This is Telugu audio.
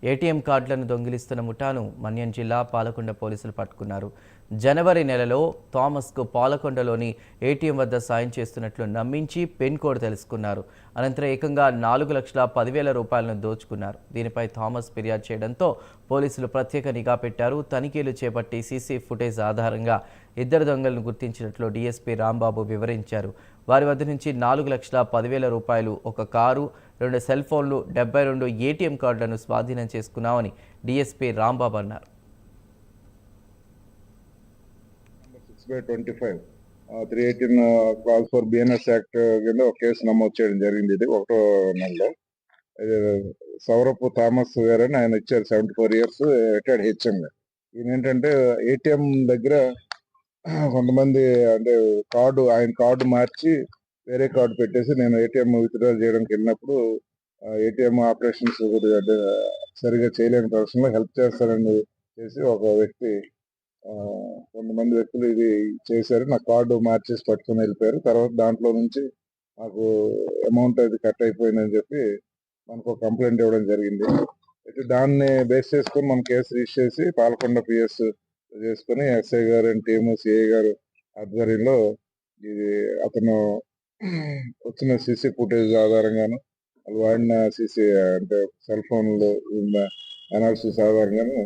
ఏటీఎం కార్డులను దొంగిలిస్తున్న ముఠాను మన్యం జిల్లా పాలకొండ పోలీసులు పట్టుకున్నారు. జనవరి నెలలో థామస్కు పాలకొండలోని ఏటీఎం వద్ద సాయం చేస్తున్నట్లు నమ్మించి పిన్ కోడ్ తెలుసుకున్నారు. అనంతరం ఏకంగా 4,10,000 రూపాయలను దోచుకున్నారు. దీనిపై థామస్ ఫిర్యాదు చేయడంతో పోలీసులు ప్రత్యేక నిఘా పెట్టారు. తనిఖీలు చేపట్టి సీసీ ఫుటేజ్ ఆధారంగా ఇద్దరు దొంగలను గుర్తించినట్లు డీఎస్పీ రాంబాబు వివరించారు. వారి వద్ద నుంచి 4,10,000 రూపాయలు, ఒక కారు, 2 సెల్ ఫోన్లు, 72 ఏటీఎం కార్డులను స్వాధీనం చేసుకున్నామని డీఎస్పీ రాంబాబు అన్నారు. 6/25 318 కాల్స్ ఫర్ బిఎన్ఎస్ యాక్ట్ కింద ఒక కేసు నమోదు చేయడం జరిగింది. ఇది 1వ నెలలో సౌరపు థామస్ గారని ఆయన ఇచ్చారు. 74 years, రిటైర్డ్ హెచ్ఎం. ఈయన ఏంటంటే ఏటీఎం దగ్గర కొంతమంది అంటే ఆయన కార్డు మార్చి వేరే కార్డు పెట్టేసి నేను ఏటీఎం విత్డ్రా చేయడానికి వెళ్ళినప్పుడు ఏటీఎం ఆపరేషన్స్ సరిగా చేయలేని పక్షంలో హెల్ప్ చేస్తారని చేసి ఒక వ్యక్తి కొంతమంది వ్యక్తులు ఇది చేశారు. నా కార్డు మార్చేసి పట్టుకుని వెళ్ళిపోయారు. తర్వాత దాంట్లో నుంచి నాకు అమౌంట్ అది కట్ అయిపోయిందని చెప్పి మనకు ఒక కంప్లైంట్ ఇవ్వడం జరిగింది. అయితే దాన్ని బేస్ చేసుకొని మనం కేసు రిజిస్టర్ చేసి పాలకొండ పిఎస్ చేసుకుని ఎస్ఐ గారు అండ్ టీము సిఐ గారు ఆధ్వర్యంలో ఇది అతను వచ్చిన సీసీ ఫుటేజ్ ఆధారంగాను వాళ్ళు వాడిన సీసీ అంటే సెల్ ఫోన్లో అనాలిసిస్ ఆధారంగాను